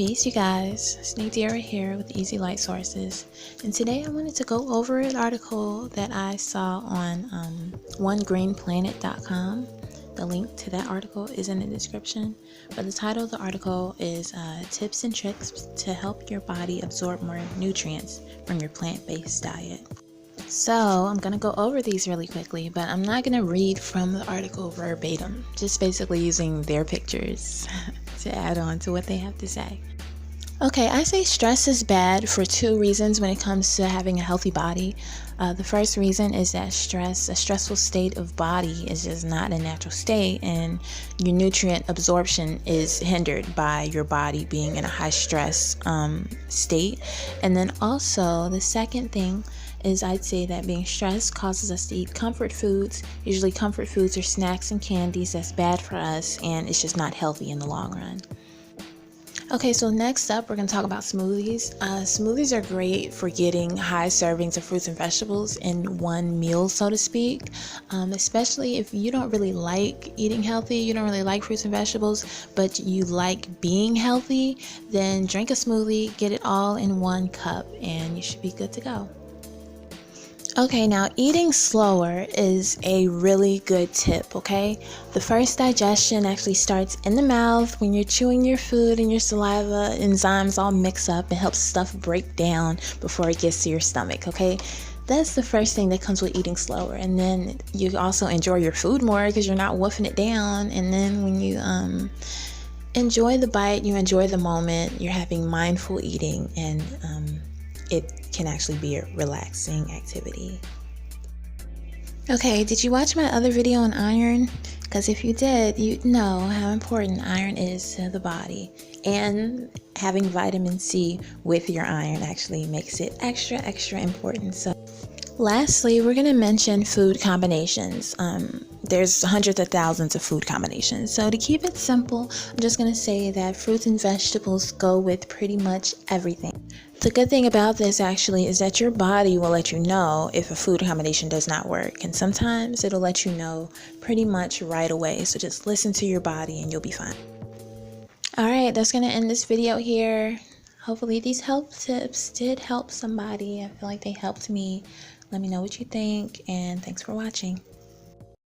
Peace, you guys. Snake Deer here with Easy Light Sources, and today I wanted to go over an article that I saw on onegreenplanet.com. The link to that article is in the description, but the title of the article is Tips and Tricks to Help Your Body Absorb More Nutrients from Your Plant-Based Diet. So I'm going to go over these really quickly, but I'm not going to read from the article verbatim, just basically using their pictures to add on to what they have to say. Okay, I say stress is bad for two reasons when it comes to having a healthy body. The first reason is that a stressful state of body is just not a natural state, and your nutrient absorption is hindered by your body being in a high stress state. And then also the second thing is I'd say that being stressed causes us to eat comfort foods. Usually comfort foods are snacks and candies that's bad for us, and it's just not healthy in the long run. Okay, so next up, we're going to talk about smoothies. Smoothies are great for getting high servings of fruits and vegetables in one meal, so to speak. Especially if you don't really like eating healthy, you don't really like fruits and vegetables, but you like being healthy, then drink a smoothie, get it all in one cup, and you should be good to go. Okay, now eating slower is a really good tip, okay? The first digestion actually starts in the mouth when you're chewing your food and your saliva enzymes all mix up and helps stuff break down before it gets to your stomach, okay? That's the first thing that comes with eating slower. And then you also enjoy your food more because you're not wolfing it down. And then when you enjoy the bite, you enjoy the moment, you're having mindful eating, and it can actually be a relaxing activity. Okay, did you watch my other video on iron? Because if you did, you'd know how important iron is to the body. And having vitamin C with your iron actually makes it extra important. So lastly, we're going to mention food combinations. There's hundreds of thousands of food combinations. So to keep it simple, I'm just going to say that fruits and vegetables go with pretty much everything. The good thing about this actually is that your body will let you know if a food combination does not work. And sometimes it'll let you know pretty much right away. So just listen to your body and you'll be fine. All right, that's going to end this video here. Hopefully these help tips did help somebody. I feel like they helped me. Let me know what you think, and thanks for watching.